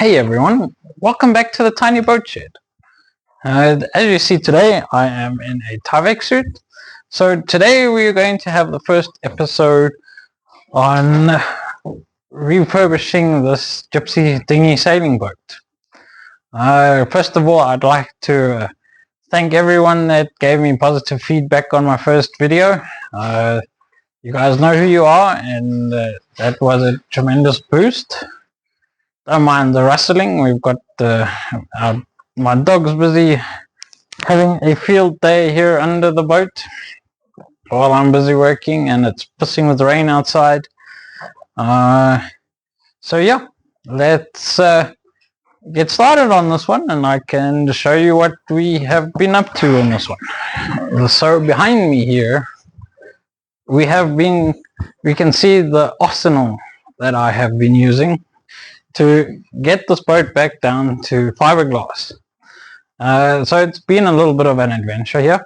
Hey everyone, welcome back to the Tiny Boat Shed. As you see today, I am in a Tyvek suit. So today we are going to have the first episode on refurbishing this Gypsy Dinghy sailing boat. First of all, I'd like to thank everyone that gave me positive feedback on my first video. You guys know who you are, and that was a tremendous boost. Don't mind the rustling. We've got my dog's busy having a field day here under the boat while I'm busy working, and it's pissing with rain outside. So yeah, let's get started on this one, and I can show you what we have been up to in this one. So behind me here, we can see the arsenal that I have been using to get this boat back down to fiberglass. So it's been a little bit of an adventure here.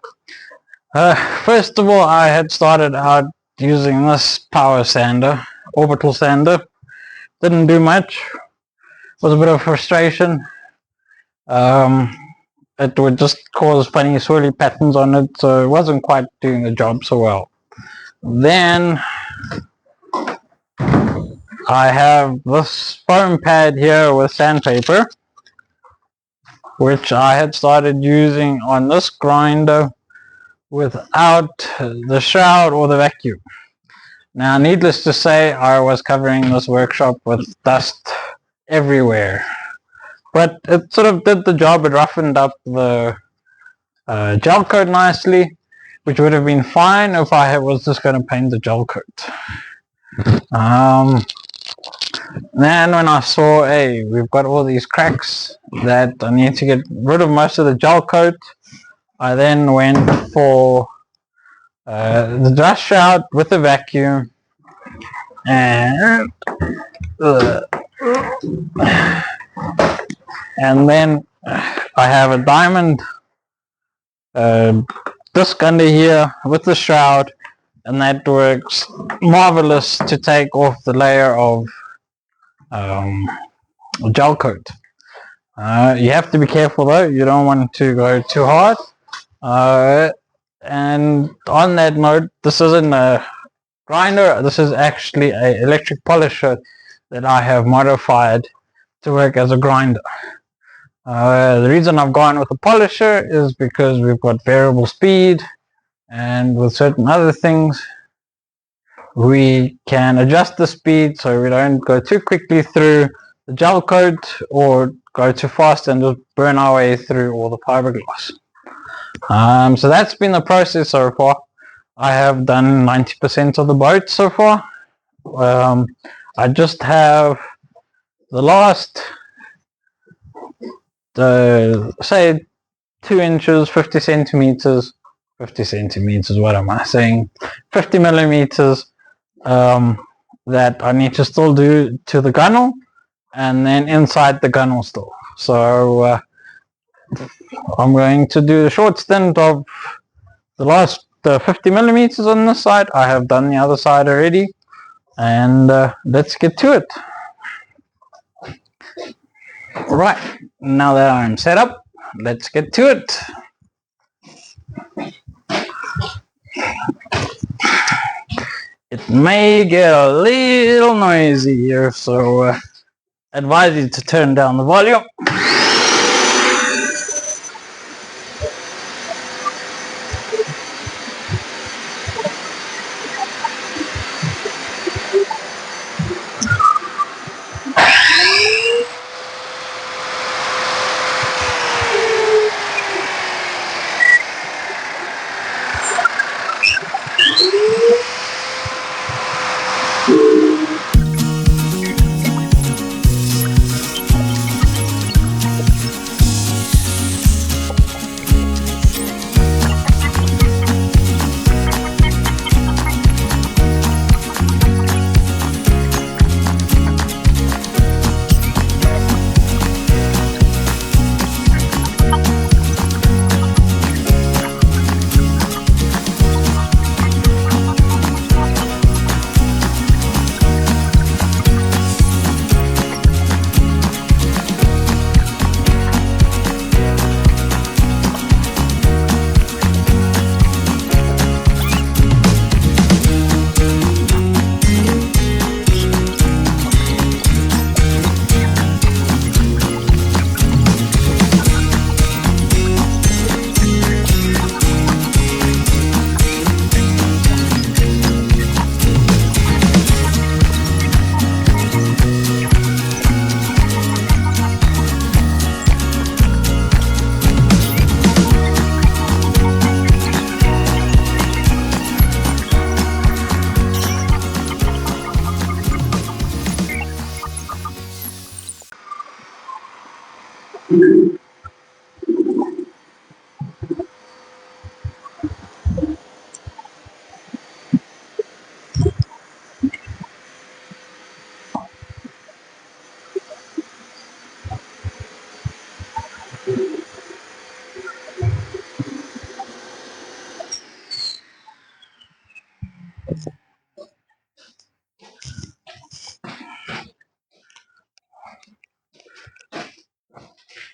First of all, I had started out using this power sander, orbital sander. Didn't do much. Was a bit of frustration. It would just cause funny swirly patterns on it, so it wasn't quite doing the job so well. Then I have this foam pad here with sandpaper, which I had started using on this grinder without the shroud or the vacuum. Now, needless to say, I was covering this workshop with dust everywhere, but it sort of did the job. It roughened up the gel coat nicely, which would have been fine if I was just going to paint the gel coat. Then when I saw, hey, we've got all these cracks that I need to get rid of most of the gel coat, I then went for the dust shroud with the vacuum, and then I have a diamond disc under here with the shroud, and that works marvelous to take off the layer of gel coat. You have to be careful though, you don't want to go too hard. And on that note, this isn't a grinder, this is actually an electric polisher that I have modified to work as a grinder. The reason I've gone with a polisher is because we've got variable speed, and with certain other things we can adjust the speed so we don't go too quickly through the gel coat or go too fast and just burn our way through all the fiberglass. So that's been the process so far. I have done 90% of the boat so far. I just have the last say 2 inches, 50 centimeters, what am I saying, 50 millimeters that I need to still do to the gunnel, and then inside the gunnel still. So I'm going to do a short stint of the last 50 millimeters on this side. I have done the other side already, and let's get to it. Right, now that I'm set up, let's get to it. It may get a little noisy here, so I advise you to turn down the volume.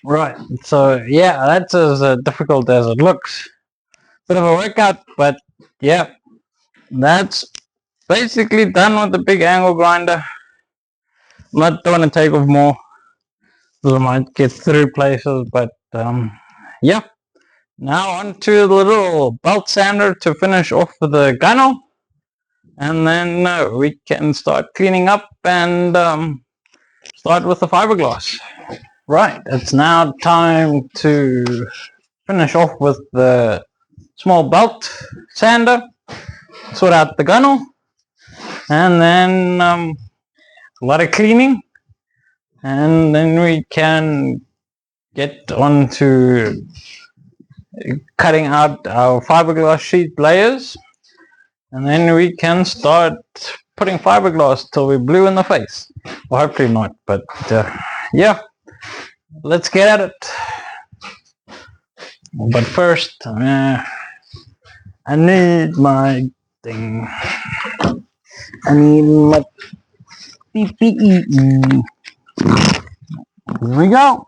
Right, so yeah, that's as difficult as it looks. Bit of a workout, but yeah, that's basically done with the big angle grinder. I'm not going to take off more, because I might get through places, but yeah. Now onto the little belt sander to finish off the gunnel, and then we can start cleaning up and start with the fiberglass. Right, it's now time to finish off with the small belt sander, sort out the gunnel, and then a lot of cleaning, and then we can get on to cutting out our fiberglass sheet layers, and then we can start putting fiberglass till we're blue in the face. Well, hopefully not, but yeah, let's get at it. But first, I need my thing. I need my PPE. Here we go.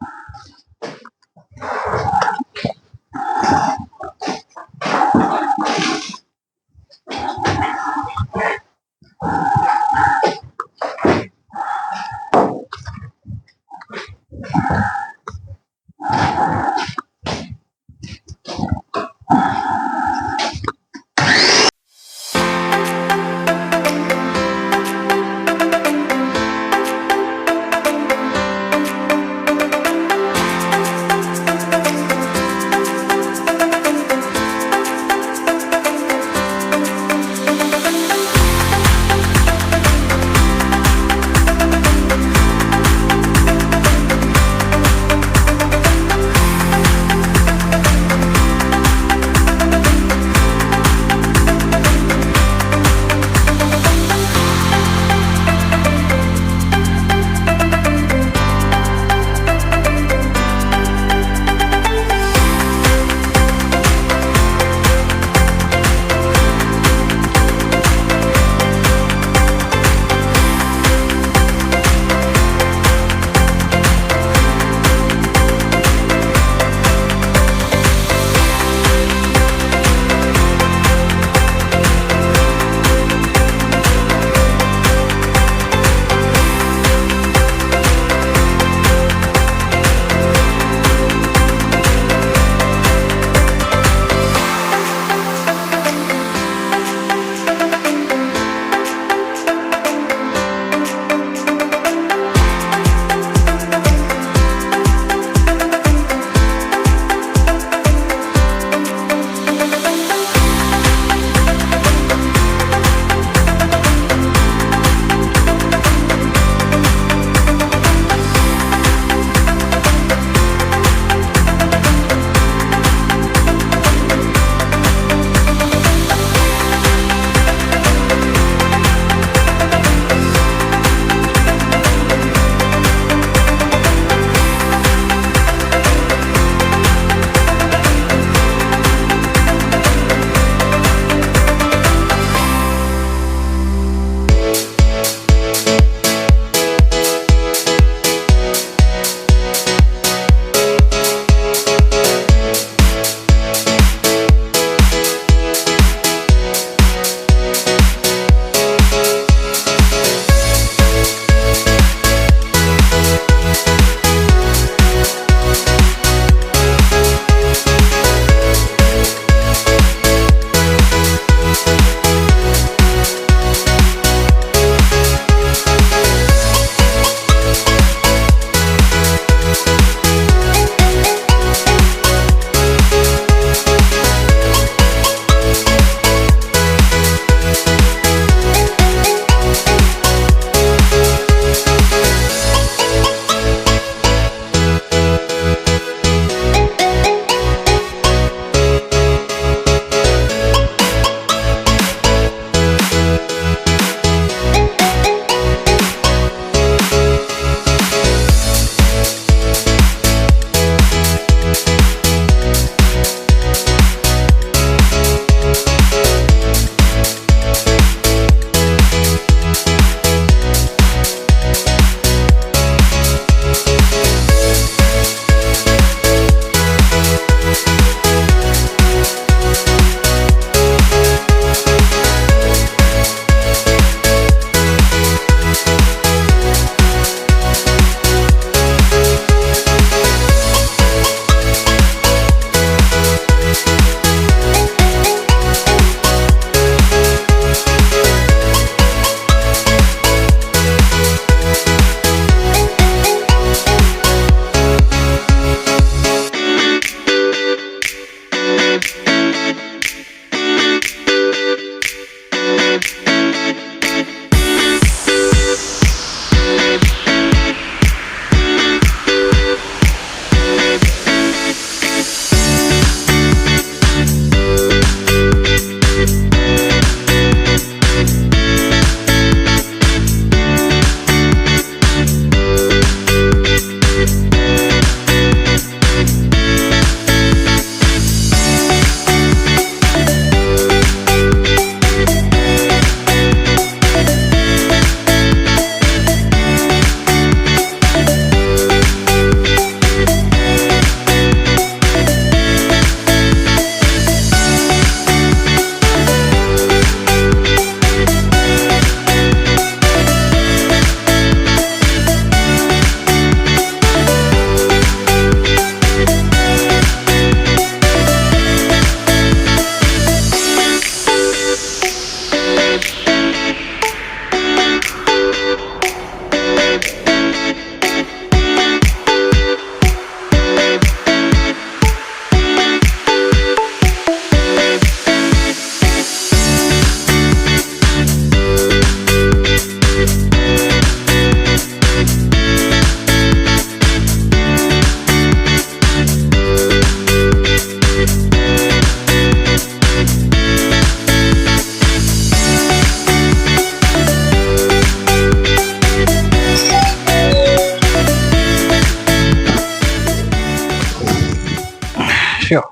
Sure.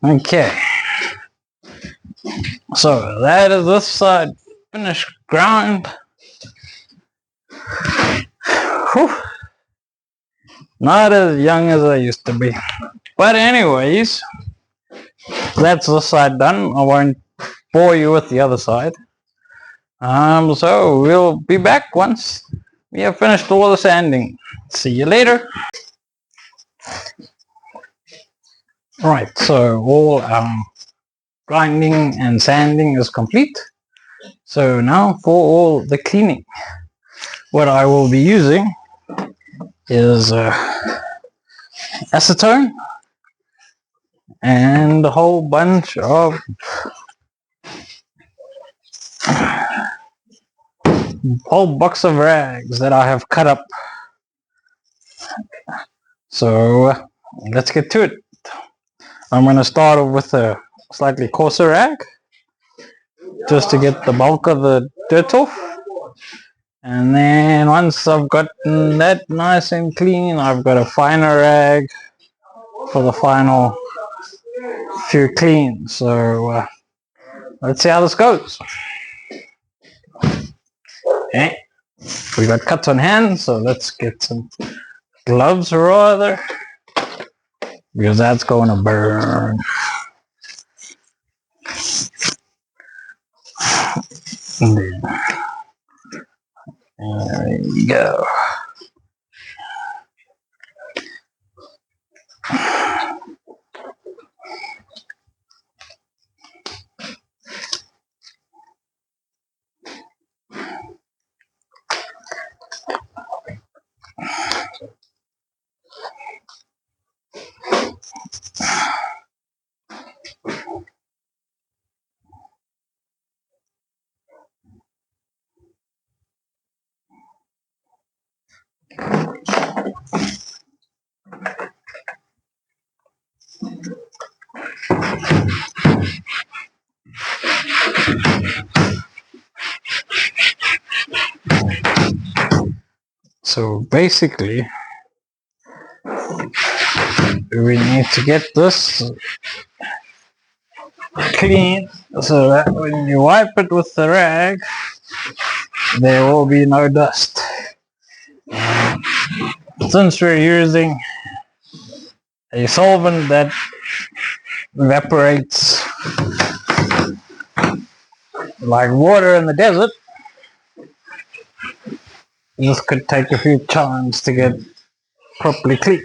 Okay. So that is this side finished ground. Whew. Not as young as I used to be. But anyways, that's this side done. I won't bore you with the other side. So we'll be back once we have finished all the sanding. See you later. Right, so all grinding and sanding is complete. So now for all the cleaning. What I will be using is acetone and a whole bunch of whole box of rags that I have cut up. So let's get to it. I'm going to start off with a slightly coarser rag just to get the bulk of the dirt off, and then once I've gotten that nice and clean, I've got a finer rag for the final few cleans. So let's see how this goes. Okay, we got cuts on hands, so let's get some gloves rather, because that's going to burn. And then, there you go. So basically, we need to get this clean so that when you wipe it with the rag, there will be no dust. Since we're using a solvent that evaporates like water in the desert, this could take a few times to get properly clean.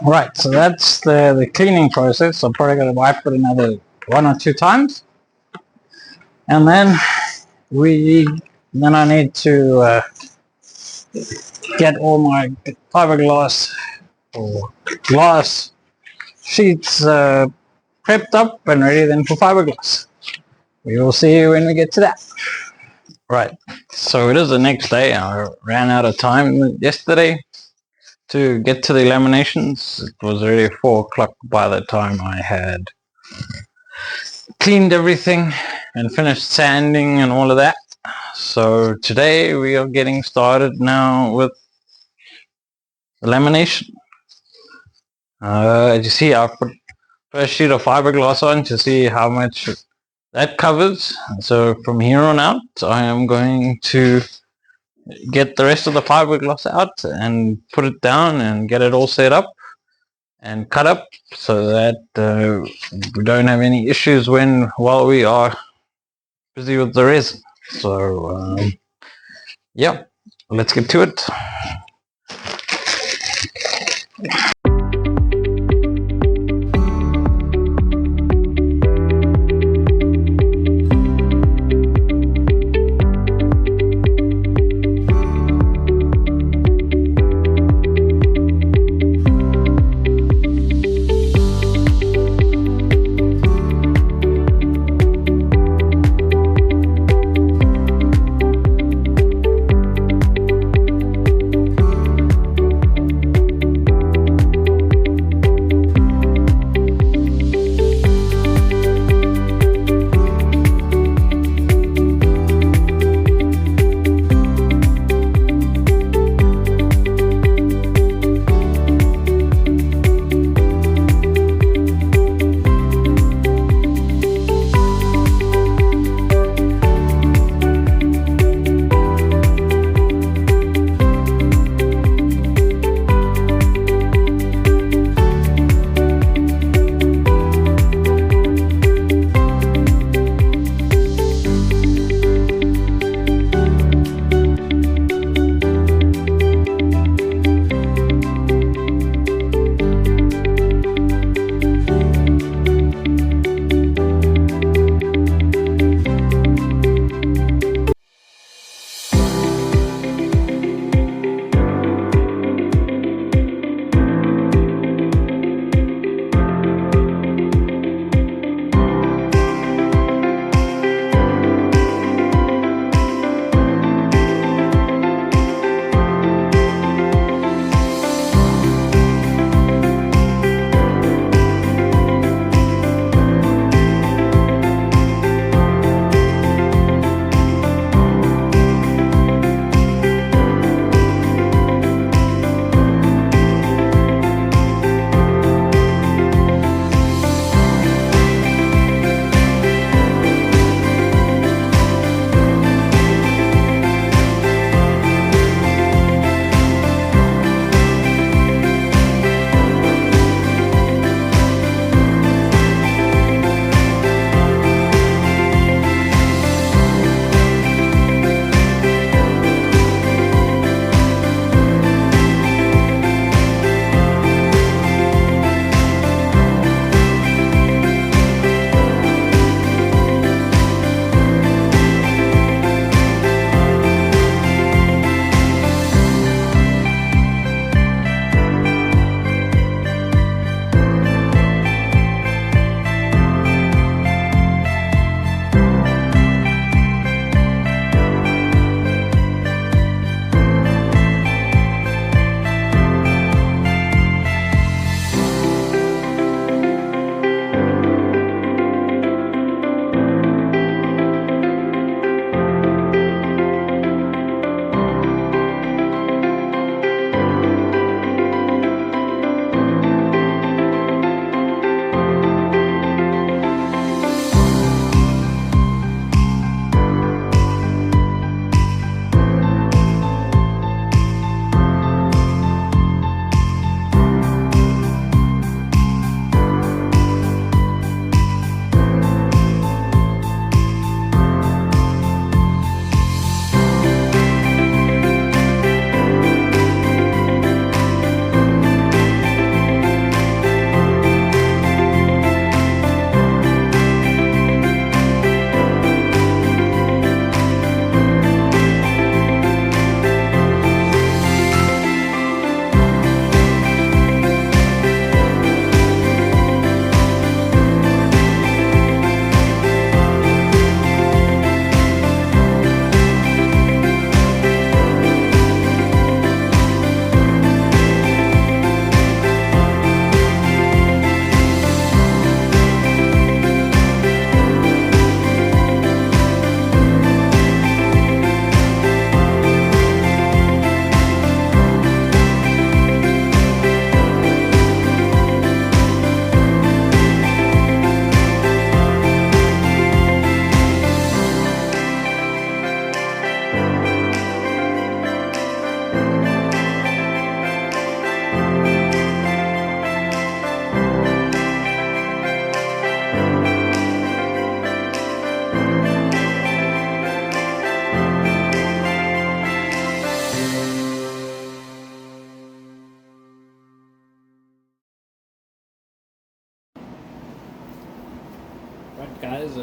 Right, so that's the cleaning process. I'm probably going to wipe it another 1 or 2 times, and then I need to get all my fiberglass or glass sheets prepped up and ready then for fiberglass. We will see you when we get to that. Right, so it is the next day. I ran out of time yesterday to get to the laminations. It was already 4 o'clock by the time I had cleaned everything and finished sanding and all of that. So today we are getting started now with the lamination. As you see, I put first sheet of fiberglass on to see how much that covers. So from here on out, I am going to get the rest of the fiberglass out and put it down and get it all set up and cut up so that we don't have any issues while we are busy with the resin. So yeah, let's get to it.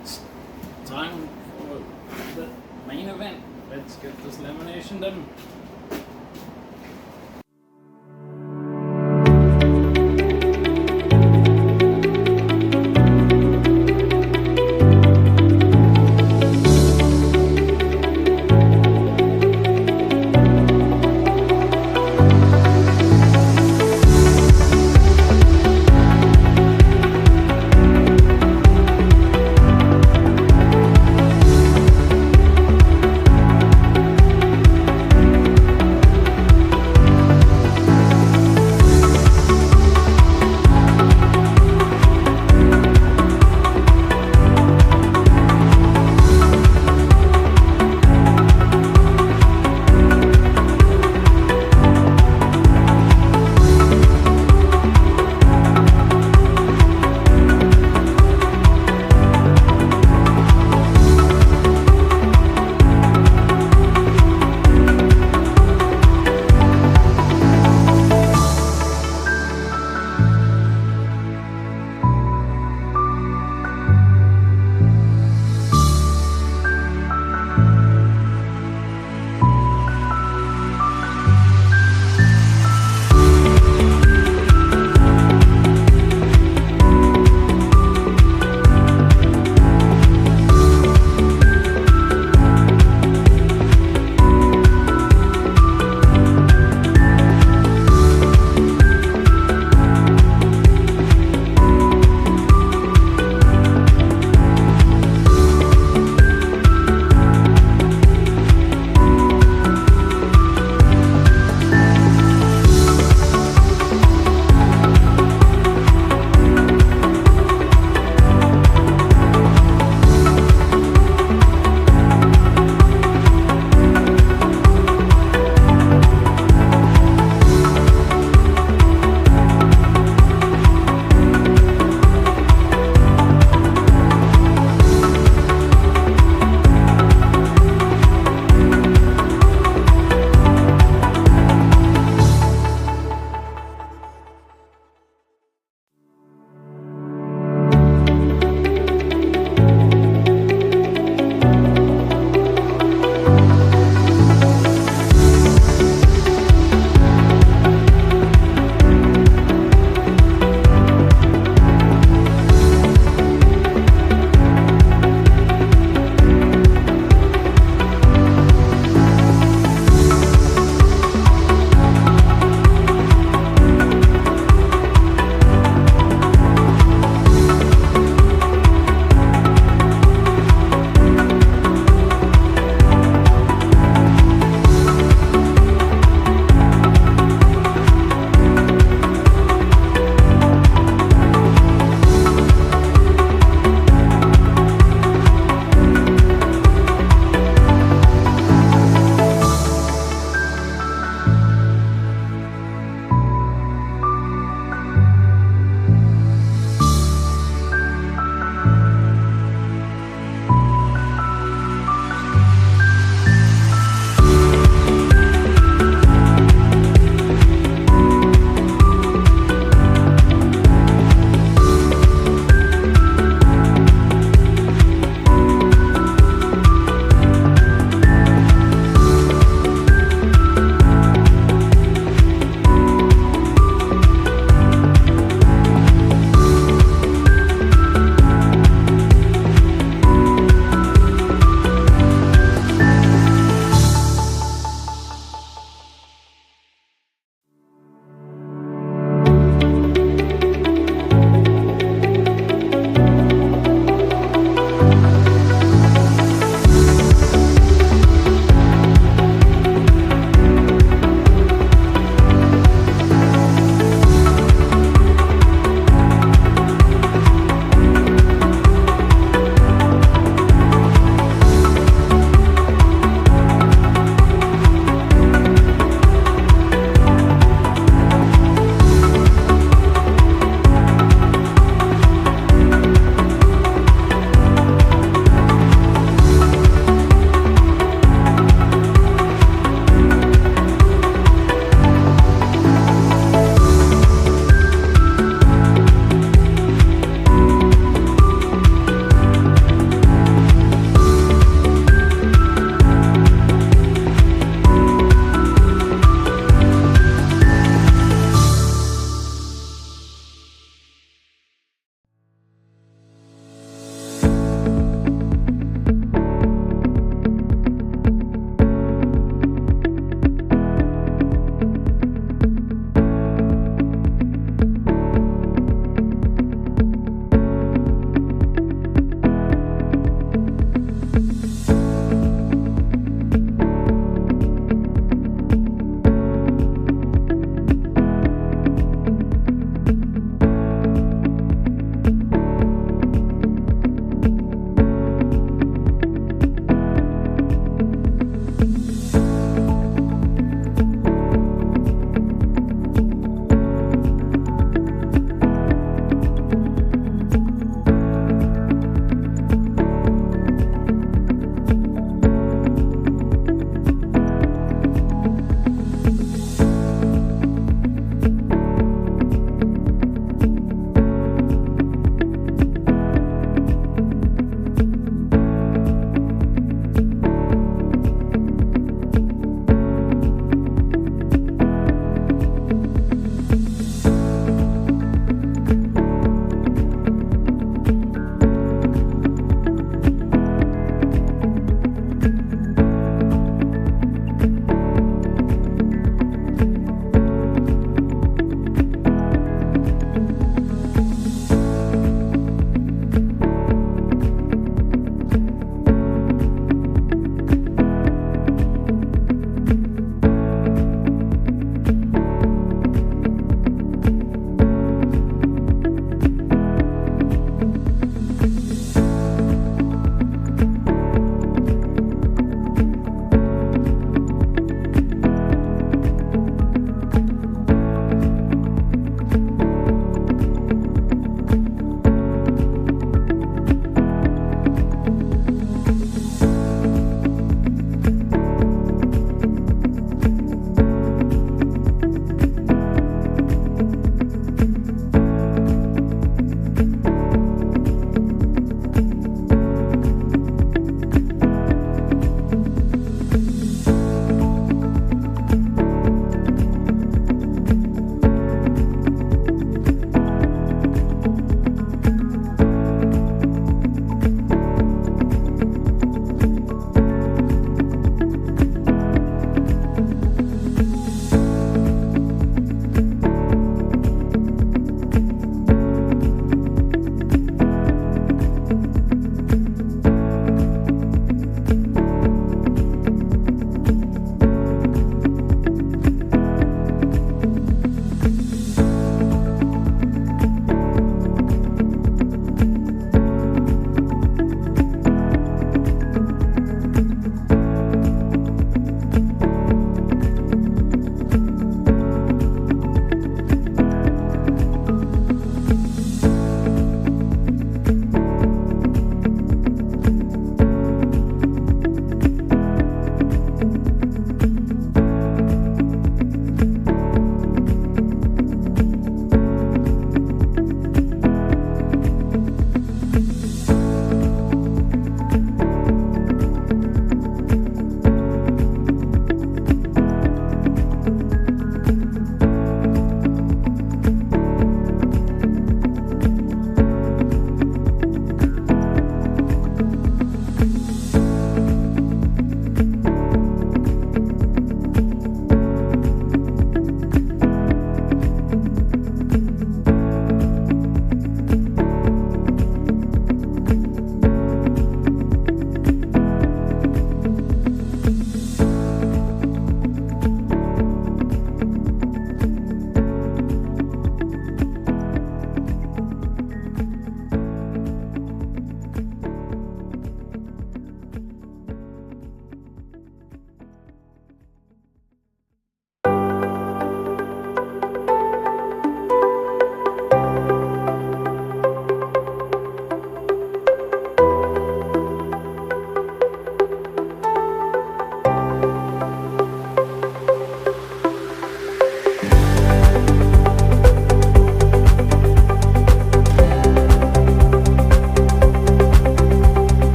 it's time for the main event. Let's get this lamination done.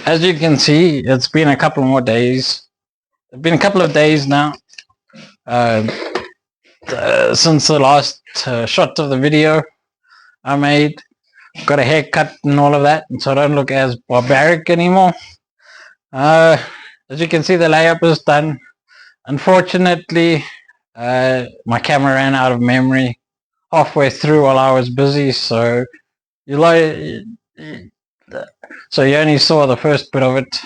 as you can see, it's been a couple more days. It's been a couple of days now since the last shot of the video I made. Got a haircut and all of that, and so I don't look as barbaric anymore. As you can see, the layup is done. Unfortunately, my camera ran out of memory halfway through while I was busy, so you only saw the first bit of it.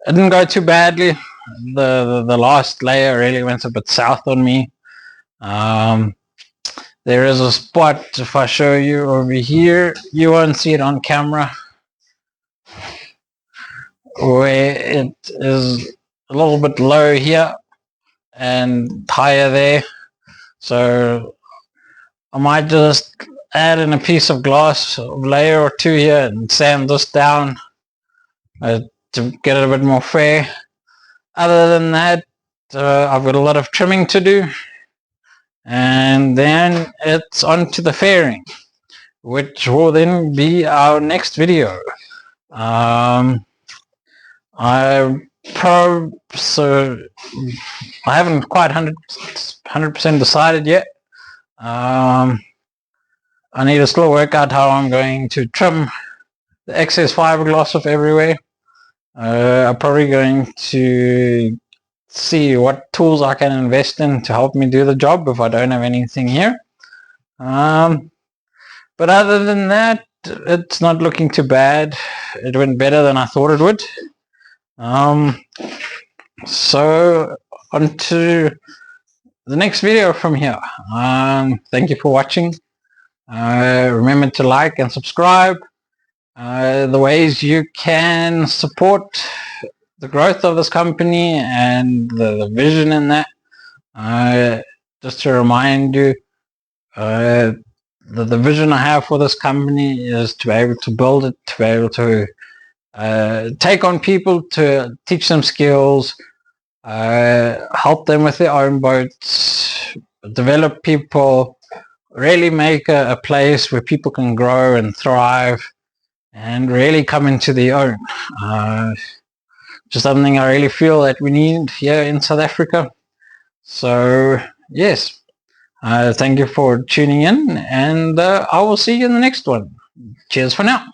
It didn't go too badly. The last layer really went a bit south on me. There is a spot, if I show you over here, you won't see it on camera, where it is a little bit low here and higher there. So I might just add in a piece of glass, a layer or two here, and sand this down to get it a bit more fair. Other than that, I've got a lot of trimming to do, and then it's on to the fairing, which will then be our next video. I haven't quite 100% decided yet. I need to still work out how I'm going to trim the excess fiberglass off everywhere. I'm probably going to see what tools I can invest in to help me do the job if I don't have anything here. But other than that, it's not looking too bad. It went better than I thought it would. So on to the next video from here. Thank you for watching. Remember to like and subscribe. The ways you can support the growth of this company and the vision in that. Just to remind you, the vision I have for this company is to be able to build it, to be able to take on people, to teach them skills, help them with their own boats, develop people, really make a place where people can grow and thrive and really come into their own. Just something I really feel that we need here in South Africa. So yes, thank you for tuning in, and I will see you in the next one. Cheers for now.